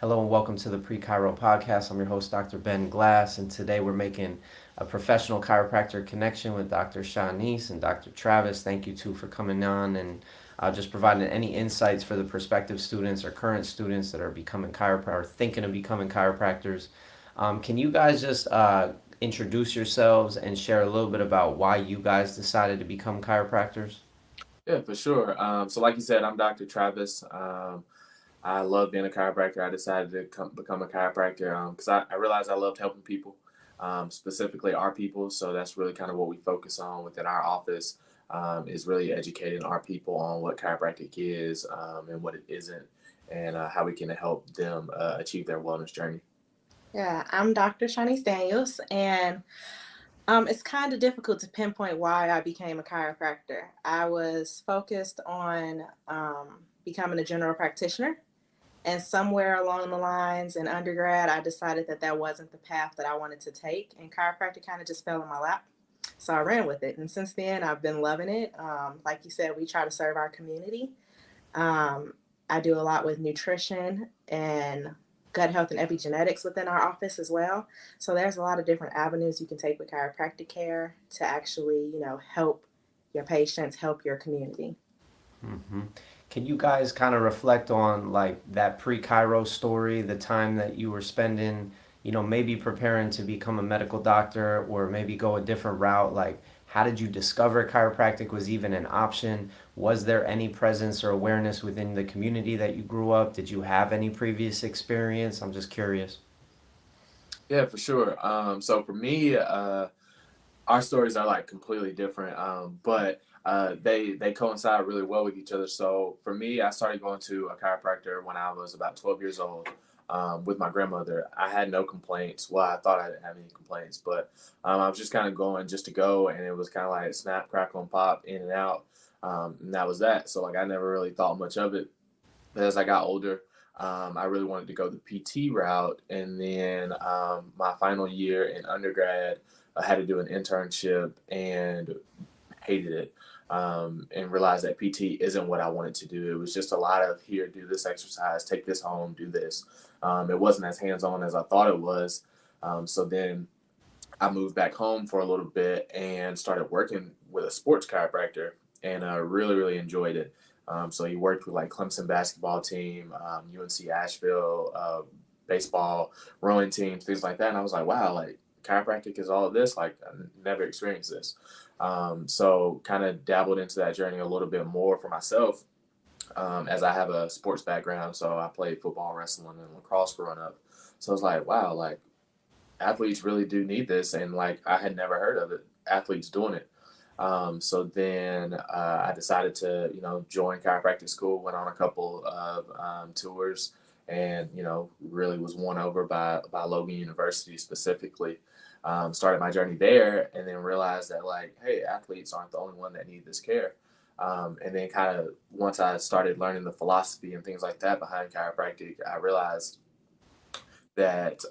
Hello and welcome to the Pre-Chiro podcast. I'm your host, Dr. Ben Glass, and today we're making a professional chiropractor connection with Dr. Chohnice and Dr. Travis. Thank you two for coming on and just providing any insights for the prospective students or current students that are becoming chiropractors, thinking of becoming chiropractors. Can you guys just introduce yourselves and share a little bit about why you guys decided to become chiropractors? Yeah, for sure. So like you said, I'm Dr. Travis. I love being a chiropractor. I decided to become a chiropractor because I realized I loved helping people, specifically our people. So that's really kind of what we focus on within our office, is really educating our people on what chiropractic is, and what it isn't, and how we can help them achieve their wellness journey. Yeah, I'm Dr. Chohnice Daniels, and it's kind of difficult to pinpoint why I became a chiropractor. I was focused on becoming a general practitioner, and somewhere along the lines in undergrad, I decided that that wasn't the path that I wanted to take, and chiropractic kind of just fell in my lap. So I ran with it, and since then, I've been loving it. Like you said, we try to serve our community. Um, I do a lot with nutrition and gut health and epigenetics within our office as well. So there's a lot of different avenues you can take with chiropractic care to actually, help your patients, help your community. hmm Can you guys kind of reflect on like that pre-Cairo story, the time that you were spending, maybe preparing to become a medical doctor or maybe go a different route? Like, how did you discover chiropractic was even an option? Was there any presence or awareness within the community that you grew up? Did you have any previous experience? I'm just curious. Yeah, for sure. So for me, our stories are like completely different, but they coincide really well with each other. So for me, I started going to a chiropractor when I was about 12 years old. With my grandmother, I had no complaints. Well, I thought I didn't have any complaints, but I was just kind of going just to go, and it was kind of like snap, crackle, and pop, in and out, and that was that. So like I never really thought much of it. But as I got older, I really wanted to go the PT route. And then my final year in undergrad, I had to do an internship and hated it, and realized that PT isn't what I wanted to do. It was just a lot of here, do this exercise, take this home, do this. It wasn't as hands on as I thought it was. So then I moved back home for a little bit and started working with a sports chiropractor, and really, really enjoyed it. So he worked with like Clemson basketball team, UNC Asheville, baseball, rowing teams, things like that. And I was like, wow, like chiropractic is all of this. Like I never experienced this. So kind of dabbled into that journey a little bit more for myself, as I have a sports background. So I played football, wrestling, and lacrosse growing up. So I was like, wow, like athletes really do need this, and like I had never heard of it, athletes doing it. So then I decided to join chiropractic school, went on a couple of tours, and really was won over by Logan University specifically. Started my journey there, and then realized that like, hey, athletes aren't the only one that need this care. And then kind of once I started learning the philosophy and things like that behind chiropractic, I realized that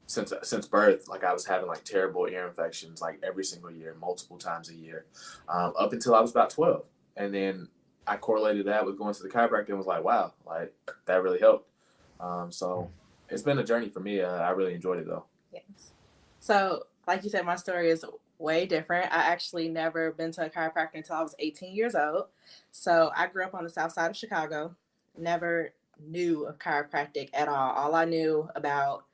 since birth, like I was having like terrible ear infections like every single year, multiple times a year, up until I was about 12. And then I correlated that with going to the chiropractor and was like, wow, like that really helped. So it's been a journey for me. I really enjoyed it though. Yes. So, like you said, my story is way different. I actually never been to a chiropractor until I was 18 years old. So, I grew up on the south side of Chicago, never knew of chiropractic at all. All I knew about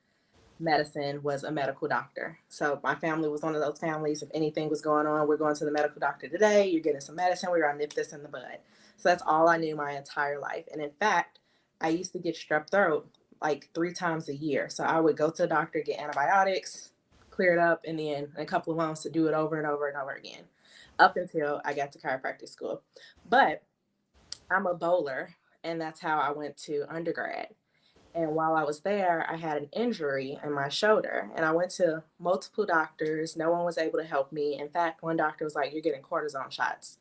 medicine was a medical doctor. So my family was one of those families. If anything was going on, we're going to the medical doctor today. You're getting some medicine. We're gonna nip this in the bud. So that's all I knew my entire life. And in fact, I used to get strep throat like 3 times a year. So I would go to the doctor, get antibiotics, clear it up, and then in a couple of months to do it over and over and over again, up until I got to chiropractic school. But I'm a bowler, and that's how I went to undergrad. And while I was there, I had an injury in my shoulder, and I went to multiple doctors. No one was able to help me. In fact, one doctor was like, "You're getting cortisone shots."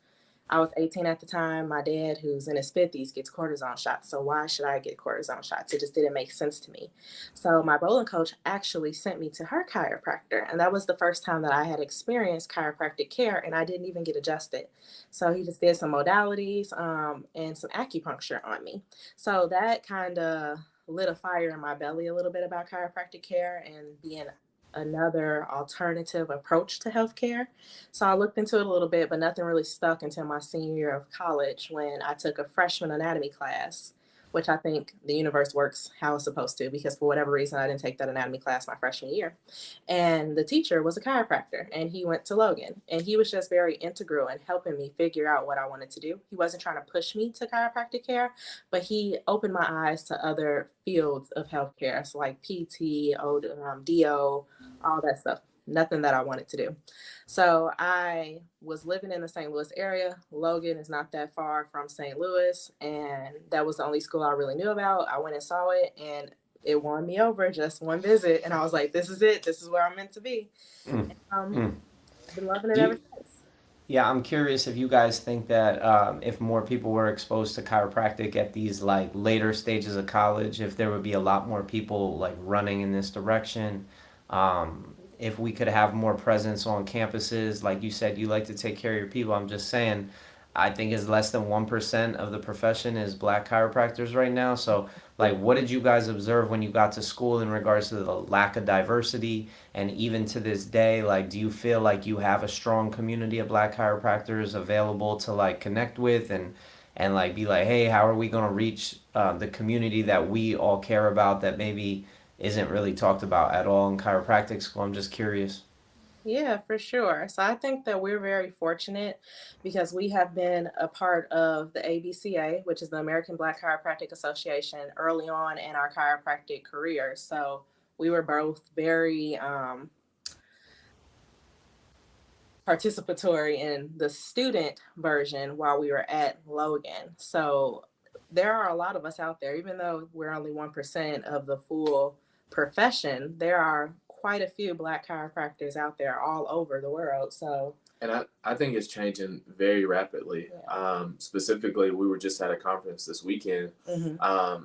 I was 18 at the time. My dad, who's in his 50s, gets cortisone shots. So why should I get cortisone shots? It just didn't make sense to me. So my bowling coach actually sent me to her chiropractor. And that was the first time that I had experienced chiropractic care, and I didn't even get adjusted. So he just did some modalities and some acupuncture on me. So that kind of lit a fire in my belly a little bit about chiropractic care and being another alternative approach to healthcare. So I looked into it a little bit, but nothing really stuck until my senior year of college when I took a freshman anatomy class, which I think the universe works how it's supposed to, because for whatever reason, I didn't take that anatomy class my freshman year. And the teacher was a chiropractor and he went to Logan and he was just very integral in helping me figure out what I wanted to do. He wasn't trying to push me to chiropractic care, but he opened my eyes to other fields of healthcare. So like PT, DO, all that stuff. Nothing that I wanted to do. So I was living in the St. Louis area. Logan is not that far from St. Louis, and that was the only school I really knew about. I went and saw it, and it won me over just one visit. And I was like, this is it. This is where I'm meant to be. Mm. I've been loving it Do ever you, since. yeah, I'm curious if you guys think that if more people were exposed to chiropractic at these like later stages of college, if there would be a lot more people like running in this direction. If we could have more presence on campuses, like you said, you like to take care of your people. I'm just saying, I think is less than 1% of the profession is black chiropractors right now. So, like, what did you guys observe when you got to school in regards to the lack of diversity? And even to this day, like, do you feel like you have a strong community of black chiropractors available to like connect with and like be like, hey, how are we gonna reach the community that we all care about that maybe isn't really talked about at all in chiropractic school? I'm just curious. Yeah, for sure. So I think that we're very fortunate because we have been a part of the ABCA, which is the American Black Chiropractic Association, early on in our chiropractic career. So we were both very participatory in the student version while we were at Logan. So there are a lot of us out there, even though we're only 1% of the full profession, there are quite a few black chiropractors out there all over the world. So And I think it's changing very rapidly. yeah. Specifically, we were just at a conference this weekend, Hmm.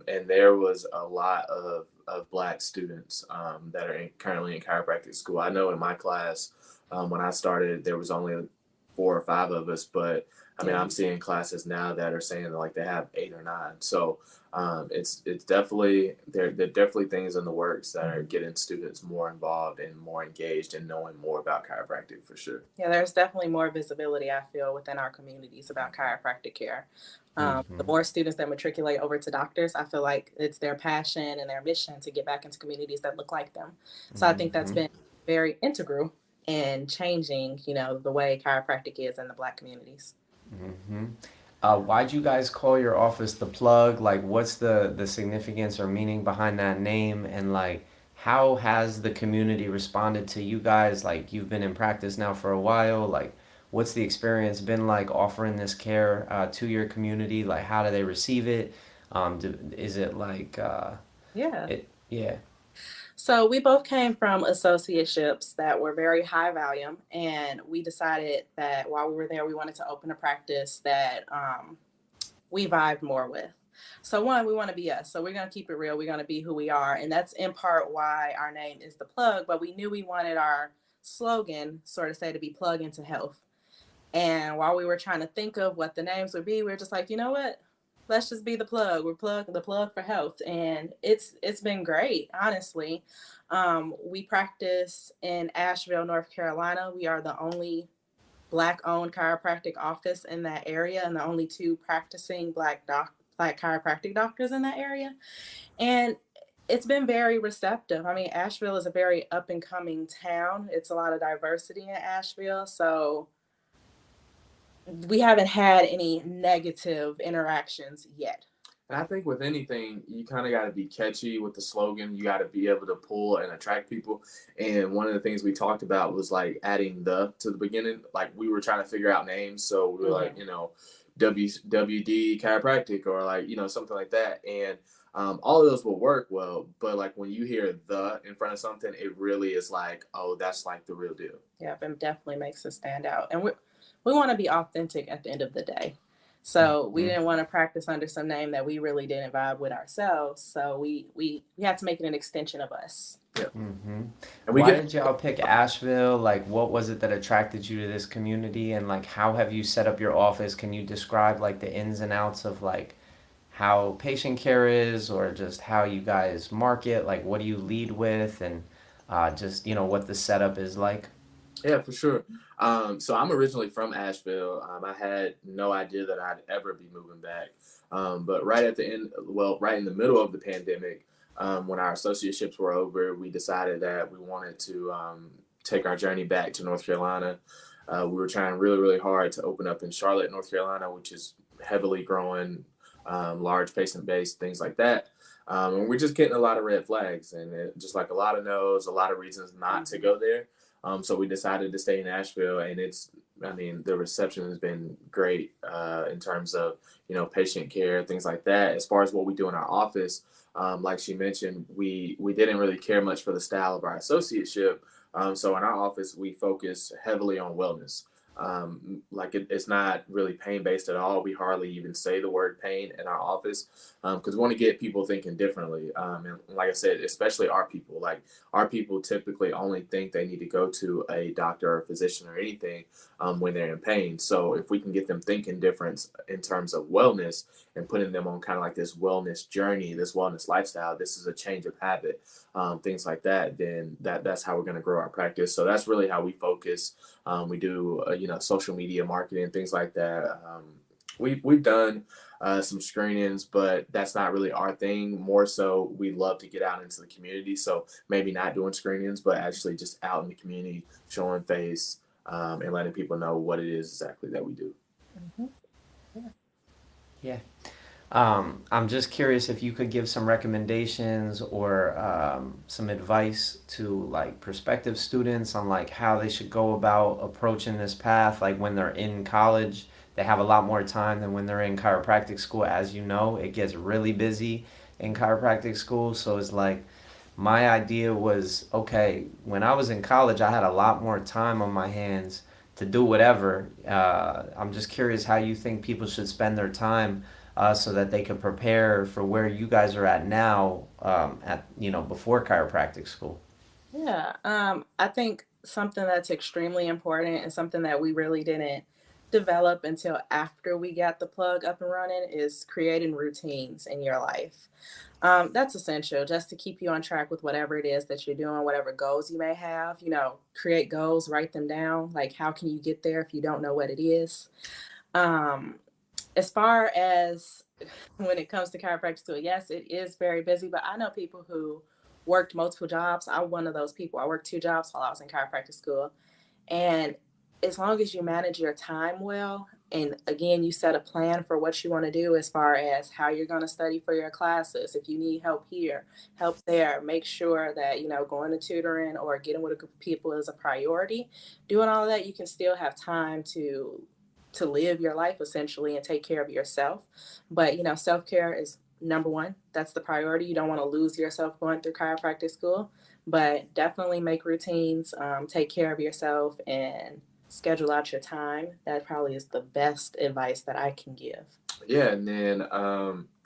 and there was a lot of Black students that are currently in chiropractic school. I know in my class, when I started, there was only 4 or 5 of us, but I mean, Yeah. I'm seeing classes now that are saying that, like they have 8 or 9. So it's definitely there are definitely things in the works that are getting students more involved and more engaged and knowing more about chiropractic for sure. Yeah, there's definitely more visibility, I feel, within our communities about chiropractic care. The Hmm. more students that matriculate over to doctors, I feel like it's their passion and their mission to get back into communities that look like them. So I think that's Hmm. been very integral in changing, the way chiropractic is in the Black communities. Hmm. Why'd you guys call your office the plug? Like, what's the significance or meaning behind that name? And like, how has the community responded to you guys? Like, you've been in practice now for a while. Like, what's the experience been like offering this care to your community? Like, how do they receive it? Is it like, Yeah. yeah. So we both came from associateships that were very high volume, and we decided that while we were there, we wanted to open a practice that we vibed more with. So one, we want to be us. So we're going to keep it real. We're going to be who we are. And that's in part why our name is The Plug, but we knew we wanted our slogan, sort of say, to be plug into health. And while we were trying to think of what the names would be, we were just like, you know what? Let's just be the plug. We're the plug for health. And it's been great, honestly. We practice in Asheville, North Carolina. We are the only Black owned chiropractic office in that area and the only two practicing Black chiropractic doctors in that area. And it's been very receptive. I mean, Asheville is a very up and coming town. It's a lot of diversity in Asheville. So we haven't had any negative interactions yet. And I think with anything, you kind of got to be catchy with the slogan. You got to be able to pull and attract people. And one of the things we talked about was like adding the to the beginning. Like we were trying to figure out names. So we were like, WD chiropractic or like, something like that. And all of those will work well. But like when you hear the in front of something, it really is like, oh, that's like the real deal. Yeah, it definitely makes us stand out. And we want to be authentic at the end of the day. So we Mhm. didn't want to practice under some name that we really didn't vibe with ourselves. So we had to make it an extension of us. Yeah. Hmm. And we Why get did y'all pick Asheville? Like, what was it that attracted you to this community? And like, how have you set up your office? Can you describe like the ins and outs of like how patient care is, or just how you guys market? Like, what do you lead with, and just what the setup is like? Yeah, for sure. So I'm originally from Asheville. I had no idea that I'd ever be moving back. But right at the end, well, right in the middle of the pandemic, when our associateships were over, we decided that we wanted to take our journey back to North Carolina. We were trying really, really hard to open up in Charlotte, North Carolina, which is heavily growing, large patient base, things like that. And we're just getting a lot of red flags, and just like a lot of no's, a lot of reasons not to go there. So we decided to stay in Asheville, and I mean, the reception has been great in terms of, patient care, things like that. As far as what we do in our office, like she mentioned, we didn't really care much for the style of our associateship. So in our office, we focus heavily on wellness. Like it's not really pain based at all. We hardly even say the word pain in our office because we want to get people thinking differently. And like I said, especially our people. Like our people typically only think they need to go to a doctor or a physician or anything when they're in pain. So if we can get them thinking different in terms of wellness and putting them on kind of like this wellness journey, this wellness lifestyle, this is a change of habit, things like that, then that's how we're going to grow our practice. So that's really how we focus. We do, social media marketing, things like that. We've done some screenings, but that's not really our thing. More so, we love to get out into the community. So maybe not doing screenings, but actually just out in the community, showing face, and letting people know what it is exactly that we do. Mm-hmm. Yeah. I'm just curious if you could give some recommendations or some advice to like prospective students on like how they should go about approaching this path. Like when they're in college, they have a lot more time than when they're in chiropractic school. As you know, it gets really busy in chiropractic school. So it's like my idea was, okay, when I was in college, I had a lot more time on my hands to do whatever. I'm just curious how you think people should spend their time so that they can prepare for where you guys are at now, at before chiropractic school. Yeah, I think something that's extremely important and something that we really didn't develop until after we got the plug up and running is creating routines in your life. That's essential just to keep you on track with whatever it is that you're doing, whatever goals you may have. Create goals, write them down. Like, how can you get there if you don't know what it is? Um, as far as when it comes to chiropractic school, yes, it is very busy, but I know people who worked multiple jobs. I'm one of those people. I worked 2 jobs while I was in chiropractic school. And as long as you manage your time well, and again, you set a plan for what you want to do as far as how you're going to study for your classes. If you need help here, help there, make sure that, going to tutoring or getting with a group of people is a priority. Doing all of that, you can still have time to live your life essentially and take care of yourself. But self-care is number one. That's the priority. You don't want to lose yourself going through chiropractic school, but definitely make routines, take care of yourself, and schedule out your time. That probably is the best advice that I can give. Yeah, and then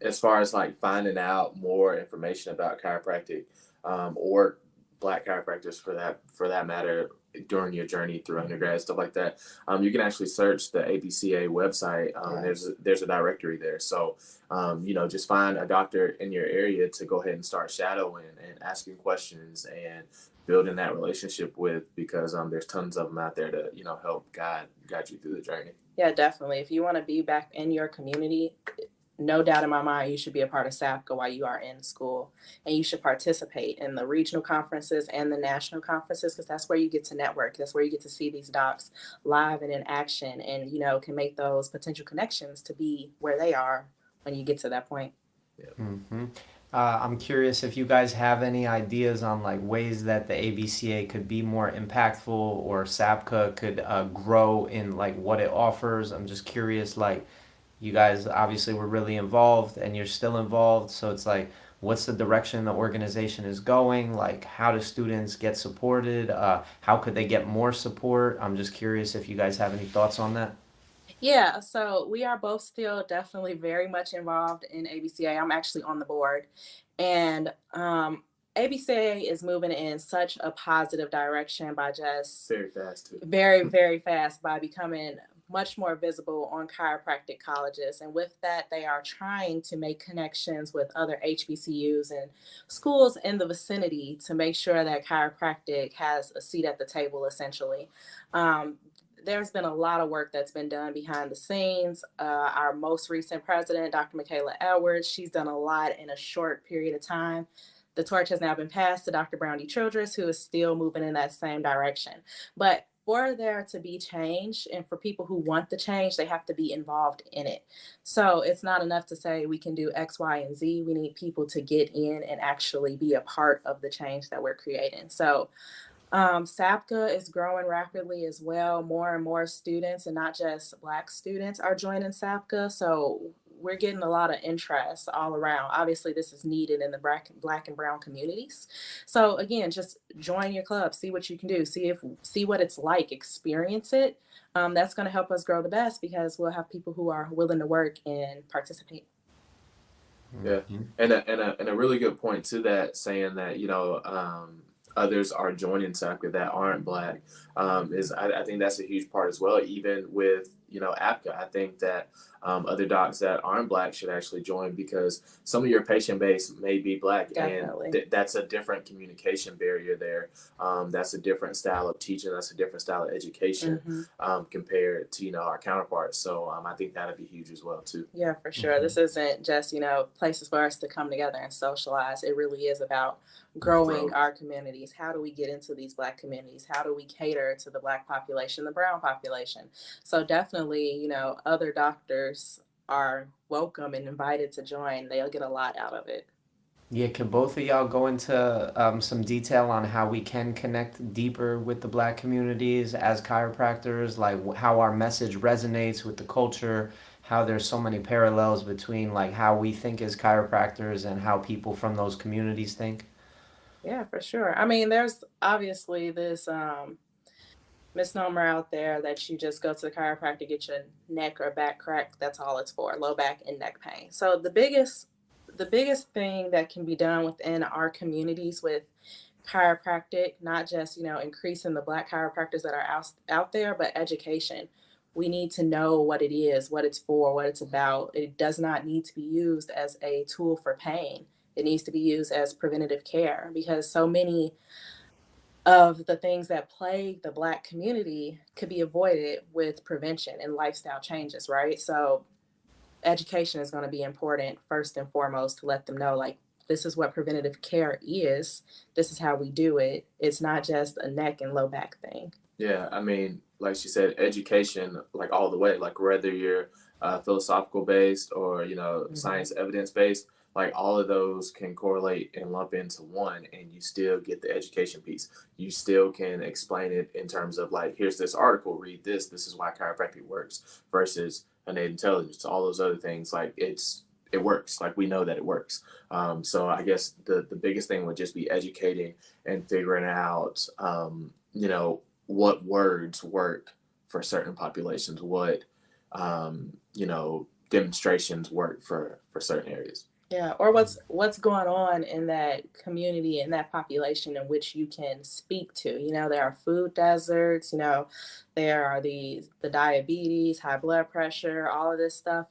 as far as like finding out more information about chiropractic, or Black chiropractors for that matter, during your journey through undergrad, stuff like that, you can actually search the ABCA website. There's a directory there. So just find a doctor in your area to go ahead and start shadowing and asking questions and building that relationship with, because there's tons of them out there to help guide you through the journey. Yeah, definitely. If you want to be back in your community, no doubt in my mind, you should be a part of SAPCA while you are in school. And you should participate in the regional conferences and the national conferences, because that's where you get to network. That's where you get to see these docs live and in action, and, can make those potential connections to be where they are when you get to that point. Yeah. Mm-hmm. I'm curious if you guys have any ideas on like ways that the ABCA could be more impactful, or SAPCA could grow in like what it offers. I'm just curious, like you guys obviously were really involved and you're still involved, so it's like what's the direction the organization is going? Like how do students get supported? How could they get more support? I'm just curious if you guys have any thoughts on that. Yeah, so we are both still definitely very much involved in ABCA. I'm actually on the board. And ABCA is moving in such a positive direction by just Very fast too. very, very fast by becoming much more visible on chiropractic colleges. And with that, they are trying to make connections with other HBCUs and schools in the vicinity to make sure that chiropractic has a seat at the table, essentially. Um, there's been a lot of work that's been done behind the scenes. Our most recent president, Dr. Michaela Edwards, she's done a lot in a short period of time. The torch has now been passed to Dr. Brownie Childress, who is still moving in that same direction. But for there to be change and for people who want the change, they have to be involved in it. So it's not enough to say we can do X, Y, and Z. We need people to get in and actually be a part of the change that we're creating. So SAPCA is growing rapidly as well. More and more students, and not just Black students, are joining SAPCA. So we're getting a lot of interest all around. Obviously, this is needed in the Black and Brown communities. So again, just join your club, see what you can do, see what it's like, experience it. That's going to help us grow the best because we'll have people who are willing to work and participate. Yeah, and a really good point to that, saying that others are joining SAPCA that aren't Black, is I think that's a huge part as well. Even with ABCA, I think that other docs that aren't Black should actually join, because some of your patient base may be Black. Definitely. And that's a different communication barrier there. That's a different style of teaching. That's a different style of education compared to our counterparts. So I think that'd be huge as well too. Yeah, for sure. This isn't just places for us to come together and socialize. It really is about growing our communities. How do we get into these Black communities? How do we cater to the Black population, the brown population? So definitely, other doctors are welcome and invited to join. They'll get a lot out of it. Yeah, could both of y'all go into some detail on how we can connect deeper with the Black communities as chiropractors, like how our message resonates with the culture, how there's so many parallels between like how we think as chiropractors and how people from those communities think? Yeah, for sure. I mean, there's obviously this misnomer out there that you just go to the chiropractor, get your neck or back cracked. That's all it's for, low back and neck pain. So the biggest thing that can be done within our communities with chiropractic, not just increasing the Black chiropractors that are out there, but education. We need to know what it is, what it's for, what it's about. It does not need to be used as a tool for pain. It needs to be used as preventative care, because so many of the things that plague the Black community could be avoided with prevention and lifestyle changes, right? So education is going to be important first and foremost, to let them know, like, this is what preventative care is. This is how we do it. It's not just a neck and low back thing. Yeah, I mean, like she said, education, like all the way, like whether you're philosophical based or science evidence based, like all of those can correlate and lump into one, and you still get the education piece. You still can explain it in terms of like, here's this article, read this. This is why chiropractic works versus innate intelligence. All those other things, like it works. Like we know that it works. So I guess the biggest thing would just be educating and figuring out, what words work for certain populations, what demonstrations work for certain areas. Yeah, or what's going on in that community, in that population in which you can speak to. There are food deserts, there are the diabetes, high blood pressure, all of this stuff.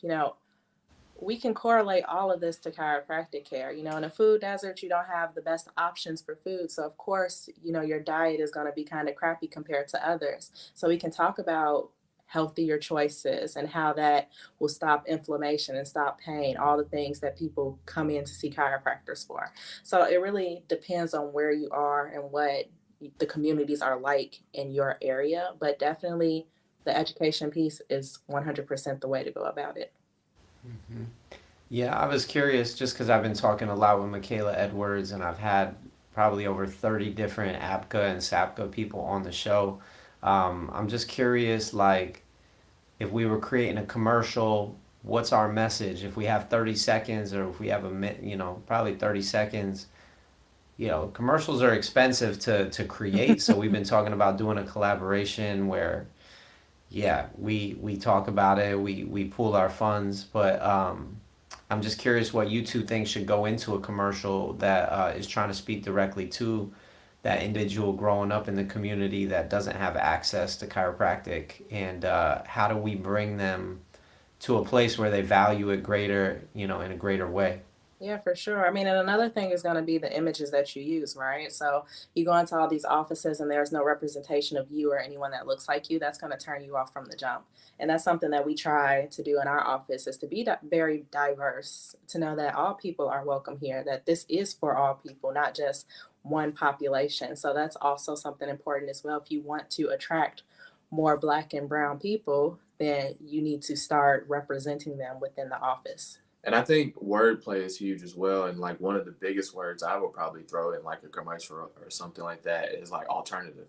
We can correlate all of this to chiropractic care. In a food desert, you don't have the best options for food. So of course, your diet is going to be kind of crappy compared to others. So we can talk about healthier choices and how that will stop inflammation and stop pain, all the things that people come in to see chiropractors for. So it really depends on where you are and what the communities are like in your area, but definitely the education piece is 100% the way to go about it. Mm-hmm. Yeah, I was curious just because I've been talking a lot with Michaela Edwards, and I've had probably over 30 different ABCA and SAPCA people on the show. I'm just curious, like, if we were creating a commercial, what's our message? If we have 30 seconds or if we have probably 30 seconds, commercials are expensive to create. So we've been talking about doing a collaboration where, yeah, we talk about it, we pool our funds, but I'm just curious what you two think should go into a commercial that is trying to speak directly to that individual growing up in the community that doesn't have access to chiropractic, and how do we bring them to a place where they value it greater, in a greater way? Yeah, for sure. I mean, and another thing is going to be the images that you use, right? So you go into all these offices and there's no representation of you or anyone that looks like you. That's going to turn you off from the jump. And that's something that we try to do in our office, is to be very diverse, to know that all people are welcome here, that this is for all people, not just one population. So that's also something important as well. If you want to attract more Black and brown people, then you need to start representing them within the office. And I think wordplay is huge as well. And like one of the biggest words I would probably throw in like a commercial or something like that is like alternative,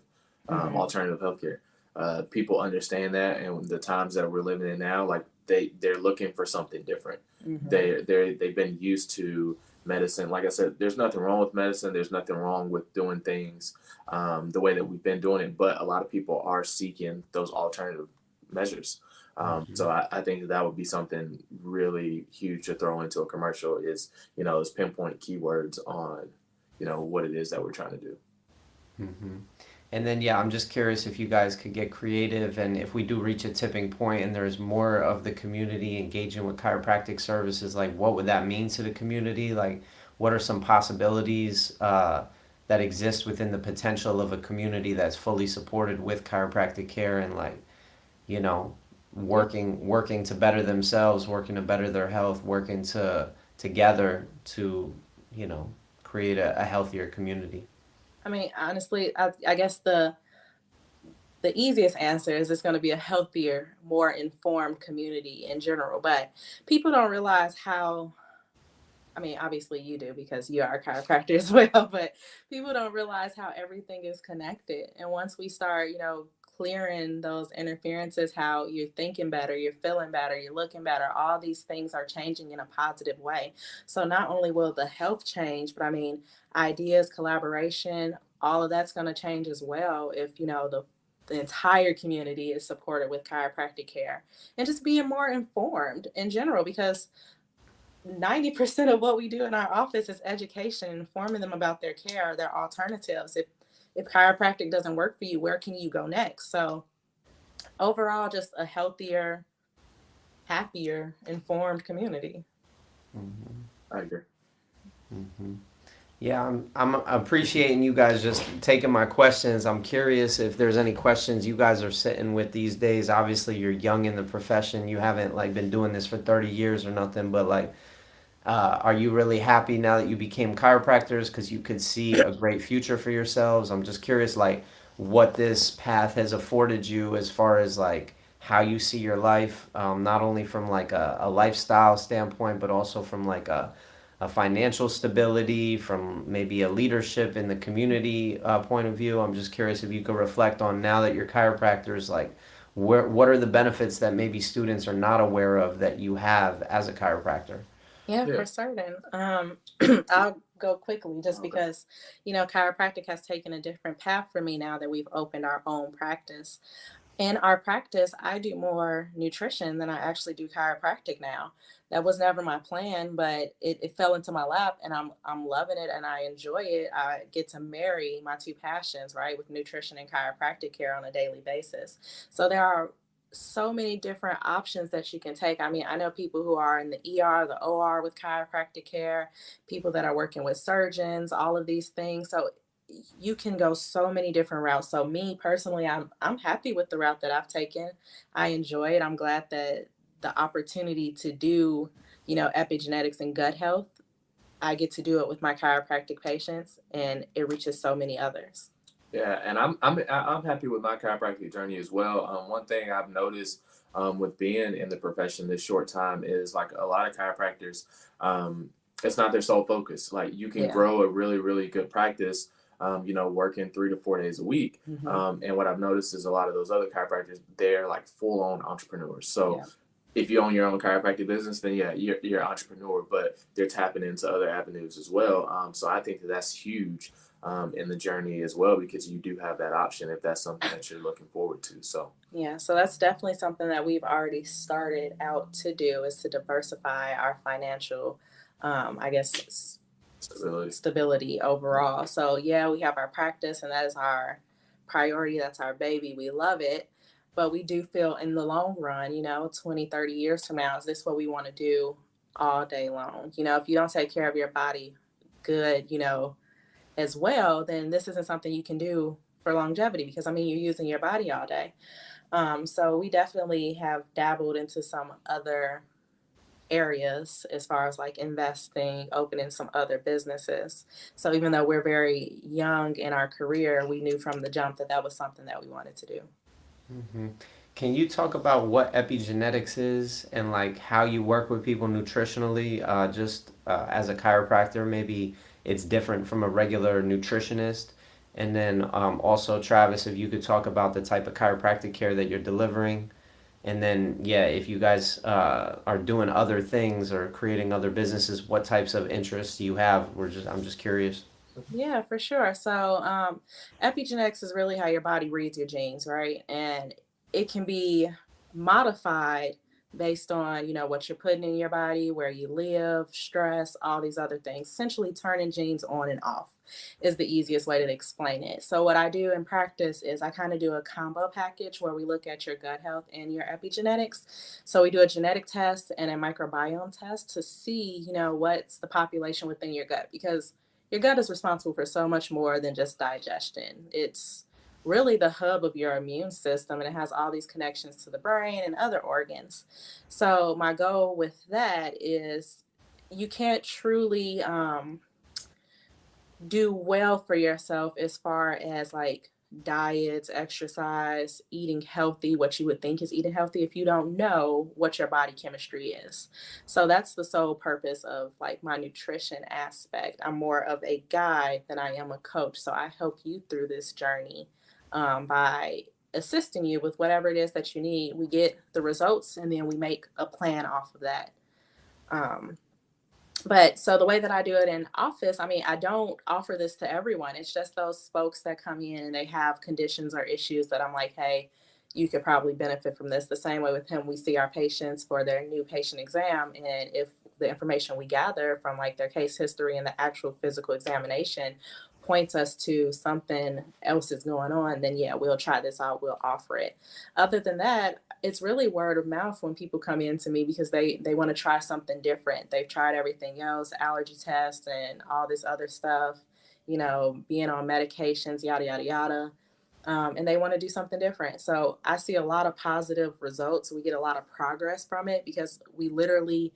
alternative healthcare. People understand that, and the times that we're living in now, like they're looking for something different. They've been used to medicine. Like I said, there's nothing wrong with medicine. There's nothing wrong with doing things the way that we've been doing it. But a lot of people are seeking those alternative measures. So I think that would be something really huge to throw into a commercial, is, is pinpoint keywords on, what it is that we're trying to do. And then, yeah, I'm just curious if you guys could get creative, and if we do reach a tipping point and there's more of the community engaging with chiropractic services, like what would that mean to the community? Like, what are some possibilities that exist within the potential of a community that's fully supported with chiropractic care, and like, working to better themselves, working to better their health, working together to, create a healthier community? I mean, honestly, I guess the easiest answer is it's going to be a healthier, more informed community in general. But people don't realize how, I mean, obviously you do because you are a chiropractor as well, but people don't realize how everything is connected. And once we start, clearing those interferences, how you're thinking better, you're feeling better, you're looking better, all these things are changing in a positive way. So not only will the health change, but I mean, ideas, collaboration, all of that's going to change as well if, the entire community is supported with chiropractic care, and just being more informed in general, because 90% of what we do in our office is education, informing them about their care, their alternatives. If chiropractic doesn't work for you, where can you go next? So overall, just a healthier, happier, informed community. I agree. Yeah, I'm appreciating you guys just taking my questions. I'm curious if there's any questions you guys are sitting with these days. Obviously, you're young in the profession. You haven't like been doing this for 30 years or nothing, but like, are you really happy now that you became chiropractors because you could see a great future for yourselves? I'm just curious, like, what this path has afforded you as far as like how you see your life, not only from like a lifestyle standpoint, but also from like a financial stability, from maybe a leadership in the community point of view. I'm just curious if you could reflect on, now that you're chiropractors, like what are the benefits that maybe students are not aware of that you have as a chiropractor? Yeah, for certain. I'll go quickly just because, chiropractic has taken a different path for me now that we've opened our own practice. In our practice, I do more nutrition than I actually do chiropractic now. That was never my plan, but it fell into my lap, and I'm loving it and I enjoy it. I get to marry my two passions, right, with nutrition and chiropractic care on a daily basis. So there are so many different options that you can take. I mean, I know people who are in the ER, the OR with chiropractic care, people that are working with surgeons, all of these things. So you can go so many different routes. So me personally, I'm happy with the route that I've taken. I enjoy it. I'm glad that the opportunity to do, epigenetics and gut health, I get to do it with my chiropractic patients, and it reaches so many others. Yeah, and I'm happy with my chiropractic journey as well. One thing I've noticed with being in the profession this short time is like a lot of chiropractors, it's not their sole focus. Like you can grow a really, really good practice, working 3 to 4 days a week. And what I've noticed is a lot of those other chiropractors, they're like full on entrepreneurs. So if you own your own chiropractic business, then you're an entrepreneur, but they're tapping into other avenues as well. So I think that's huge in the journey as well, because you do have that option if that's something that you're looking forward to. So so that's definitely something that we've already started out to do, is to diversify our financial, stability overall. So yeah, we have our practice and that is our priority. That's our baby. We love it. But we do feel in the long run, 20, 30 years from now, is this what we want to do all day long? If you don't take care of your body good, as well, then this isn't something you can do for longevity because you're using your body all day. So we definitely have dabbled into some other areas as far as like investing, opening some other businesses. So even though we're very young in our career, we knew from the jump that that was something that we wanted to do. Hmm. Can you talk about what epigenetics is and like how you work with people nutritionally, as a chiropractor? Maybe it's different from a regular nutritionist. And then also, Travis, if you could talk about the type of chiropractic care that you're delivering. And then, yeah, if you guys are doing other things or creating other businesses, what types of interests do you have? I'm just curious. Yeah, for sure. So, epigenetics is really how your body reads your genes, right? And it can be modified based on, what you're putting in your body, where you live, stress, all these other things. Essentially, turning genes on and off is the easiest way to explain it. So, what I do in practice is I kind of do a combo package where we look at your gut health and your epigenetics. So, we do a genetic test and a microbiome test to see, what's the population within your gut because your gut is responsible for so much more than just digestion. It's really the hub of your immune system and it has all these connections to the brain and other organs. So, my goal with that is you can't truly do well for yourself as far as like diets, exercise, eating healthy, what you would think is eating healthy if you don't know what your body chemistry is. So that's the sole purpose of like my nutrition aspect. I'm more of a guide than I am a coach. So I help you through this journey by assisting you with whatever it is that you need. We get the results and then we make a plan off of that. Um, but so the way that I do it in office, I don't offer this to everyone. It's just those folks that come in and they have conditions or issues that I'm like, hey, you could probably benefit from this. The same way with him, we see our patients for their new patient exam. And if the information we gather from like their case history and the actual physical examination points us to something else is going on, then yeah, we'll try this out, we'll offer it. Other than that, it's really word of mouth when people come in to me because they want to try something different. They've tried everything else, allergy tests and all this other stuff, being on medications, yada, yada, yada. And they want to do something different. So I see a lot of positive results. We get a lot of progress from it because we literally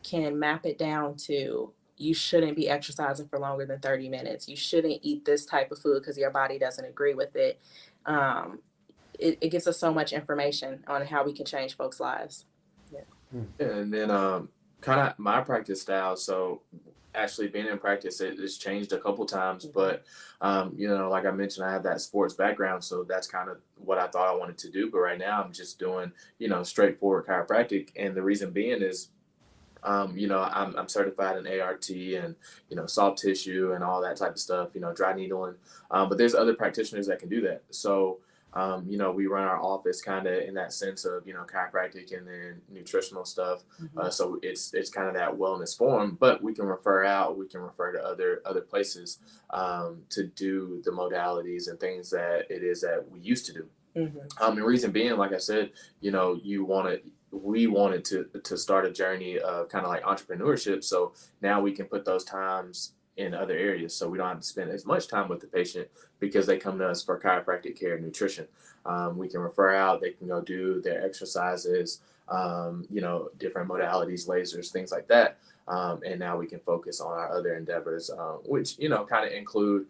can map it down to you shouldn't be exercising for longer than 30 minutes. You shouldn't eat this type of food because your body doesn't agree with it. Um, it gives us so much information on how we can change folks' lives. Yeah. Yeah, and then kind of my practice style. So actually being in practice, it's changed a couple times, but like I mentioned, I have that sports background, so that's kind of what I thought I wanted to do. But right now, I'm just doing straightforward chiropractic, and the reason being is I'm certified in ART and, soft tissue and all that type of stuff, dry needling. But there's other practitioners that can do that. So, we run our office kind of in that sense of, chiropractic and then nutritional stuff. Mm-hmm. So it's kind of that wellness form, but we can refer to other places to do the modalities and things that it is that we used to do. Mm-hmm. The reason being, like I said, we wanted to start a journey of kind of like entrepreneurship. So now we can put those times in other areas. So we don't have to spend as much time with the patient because they come to us for chiropractic care and nutrition. We can refer out, they can go do their exercises, different modalities, lasers, things like that. And now we can focus on our other endeavors, which, kind of include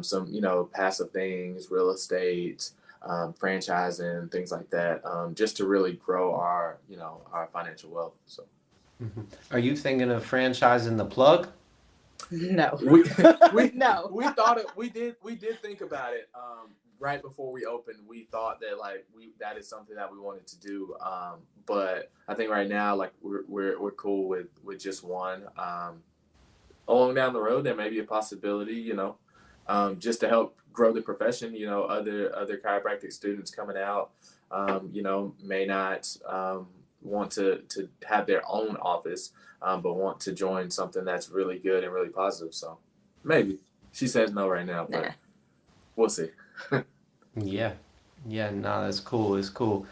some, passive things, real estate, franchising, things like that, just to really grow our financial wealth. So, Are you thinking of franchising the plug? No. we No. we thought it. We did think about it. Right before we opened, we thought that that is something that we wanted to do. But I think right now, like we're cool with just one. Along down the road, there may be a possibility, just to help grow the profession. Other chiropractic students coming out, may not want to have their own office, but want to join something that's really good and really positive. So maybe she says no right now, Nah. but we'll see. Yeah. Yeah, no, that's cool. It's cool.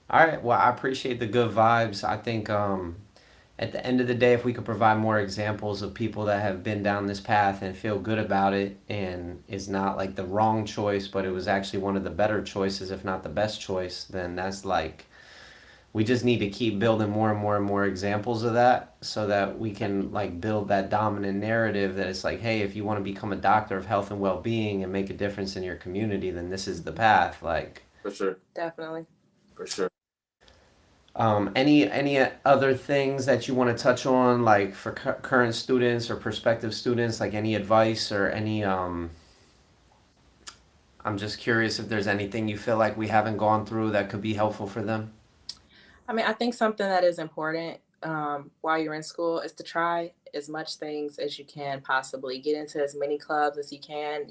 All right. Well, I appreciate the good vibes. I think at the end of the day, if we could provide more examples of people that have been down this path and feel good about it and is not like the wrong choice, but it was actually one of the better choices, if not the best choice, then that's like, we just need to keep building more and more and more examples of that so that we can like build that dominant narrative that it's like, hey, if you want to become a doctor of health and well-being and make a difference in your community, then this is the path. Like, For sure. Definitely. For sure. any other things that you want to touch on, like for current students or prospective students, like any advice or any I'm just curious if there's anything you feel like we haven't gone through that could be helpful for them. I mean, I think something that is important while you're in school is to try as much things as you can possibly. Get into as many clubs as you can,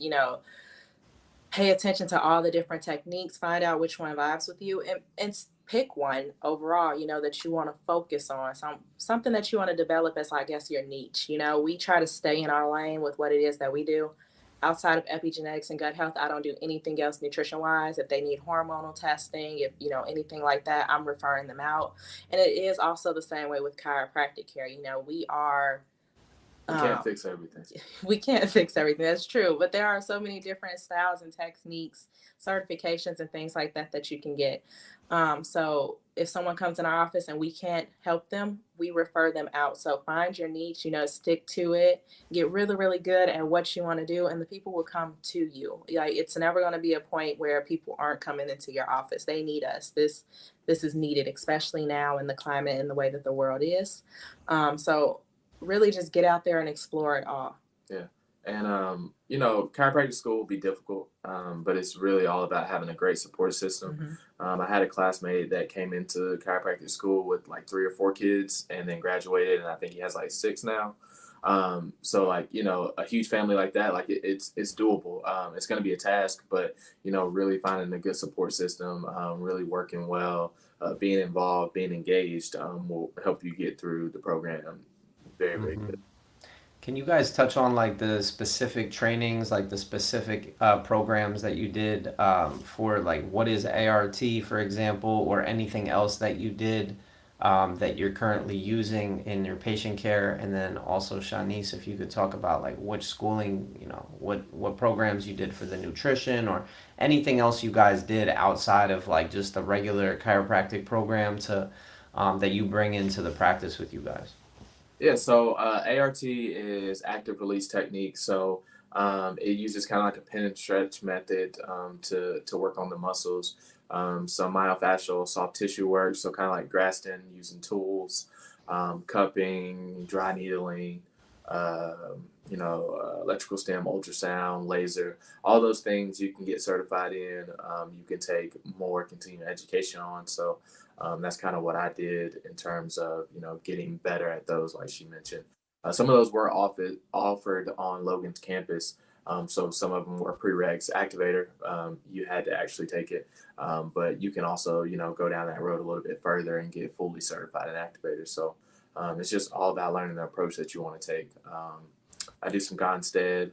pay attention to all the different techniques, find out which one vibes with you, and pick one overall, that you want to focus on. Something that you want to develop as, I guess, your niche. We try to stay in our lane with what it is that we do. Outside of epigenetics and gut health, I don't do anything else nutrition wise. If they need hormonal testing, if anything like that, I'm referring them out. And it is also the same way with chiropractic care. We are We can't fix everything. we can't fix everything. That's true. But there are so many different styles and techniques, certifications, and things like that that you can get. So if someone comes in our office and we can't help them, we refer them out. So find your niche, stick to it, get really, really good at what you want to do, and the people will come to you. Like, it's never going to be a point where people aren't coming into your office. They need us. This is needed, especially now in the climate and the way that the world is. So really just get out there and explore it all. Yeah. And, chiropractic school will be difficult, but it's really all about having a great support system. I had a classmate that came into chiropractic school with like 3 or 4 kids and then graduated, and I think he has like 6 now. So like, a huge family like that, like it's doable. It's going to be a task, but, really finding a good support system, really working well, being involved, being engaged, will help you get through the program. Very, very Hmm. good. Can you guys touch on like the specific trainings, like the specific programs that you did for like what is ART, for example, or anything else that you did that you're currently using in your patient care? And then also, Chohnice, if you could talk about like which schooling, what programs you did for the nutrition or anything else you guys did outside of like just the regular chiropractic program to that you bring into the practice with you guys. Yeah, so ART is active release technique. So it uses kind of like a pin and stretch method to work on the muscles. So myofascial soft tissue work. So kind of like Graston using tools, cupping, dry needling, electrical stim, ultrasound, laser, all those things you can get certified in. You can take more continuing education on. So that's kind of what I did in terms of, getting better at those, like she mentioned. Some of those were offered on Logan's campus. So some of them were prereqs activator. You had to actually take it. But you can also, go down that road a little bit further and get fully certified in activator. So it's just all about learning the approach that you want to take. I do some Gonstead.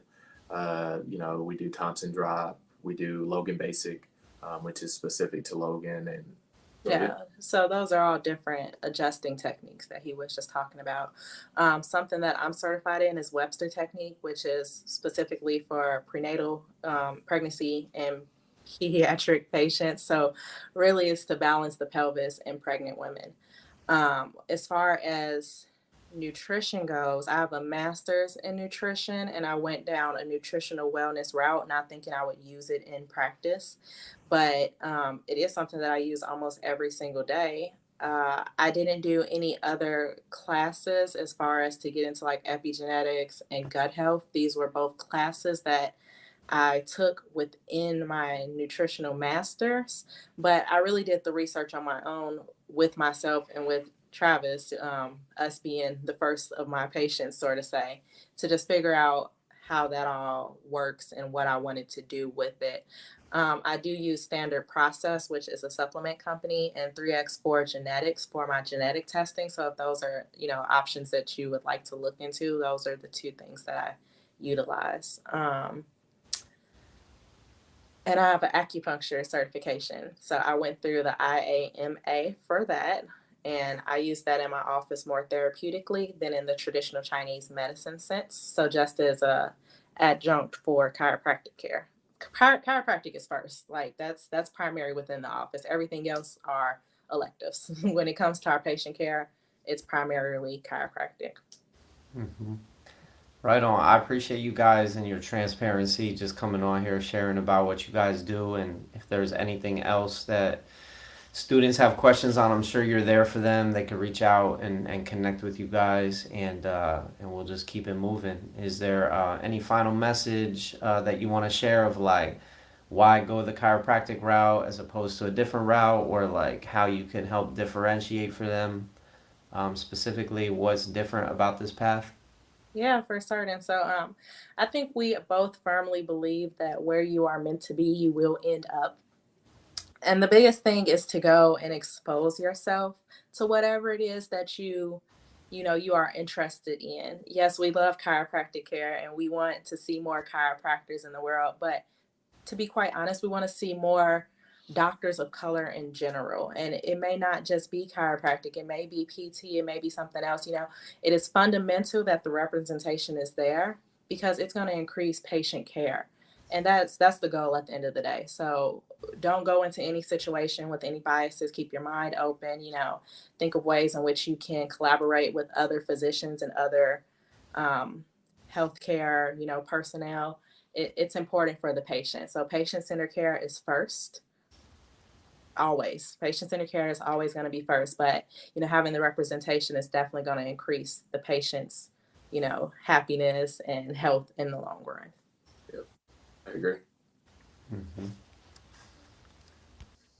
We do Thompson drop. We do Logan basic, which is specific to Logan. And Yeah, so those are all different adjusting techniques that he was just talking about. Something that I'm certified in is Webster technique, which is specifically for prenatal pregnancy and pediatric patients. So really is to balance the pelvis in pregnant women. As far as nutrition goes, I have a master's in nutrition and I went down a nutritional wellness route, not thinking I would use it in practice, but it is something that I use almost every single day. I didn't do any other classes as far as to get into like epigenetics and gut health. These were both classes that I took within my nutritional masters, but I really did the research on my own with myself and with Travis, us being the first of my patients, sort of say, to just figure out how that all works and what I wanted to do with it. I do use Standard Process, which is a supplement company, and 3x4 Genetics for my genetic testing. So if those are, options that you would like to look into, those are the two things that I utilize. And I have an acupuncture certification. So I went through the IAMA for that. And I use that in my office more therapeutically than in the traditional Chinese medicine sense. So just as a adjunct for chiropractic care. Chiropractic is first. Like that's primary within the office. Everything else are electives. When it comes to our patient care, it's primarily chiropractic. Hmm. Right on. I appreciate you guys and your transparency, just coming on here, sharing about what you guys do. And if there's anything else that students have questions on, I'm sure you're there for them. They could reach out and connect with you guys, and we'll just keep it moving. Is there any final message that you want to share of like why go the chiropractic route as opposed to a different route, or like how you can help differentiate for them, specifically what's different about this path? Yeah, for certain. So I think we both firmly believe that where you are meant to be, you will end up. And the biggest thing is to go and expose yourself to whatever it is that you are interested in. Yes, we love chiropractic care and we want to see more chiropractors in the world, but to be quite honest, we want to see more doctors of color in general. And it may not just be chiropractic, it may be PT, it may be something else. It is fundamental that the representation is there because it's going to increase patient care. And that's the goal at the end of the day. So don't go into any situation with any biases. Keep your mind open. Think of ways in which you can collaborate with other physicians and other um, healthcare, personnel. It's important for the patient. So patient-centered care is first, always. Patient-centered care is always going to be first, but having the representation is definitely going to increase the patient's, happiness and health in the long run. Yep, I agree. Hmm.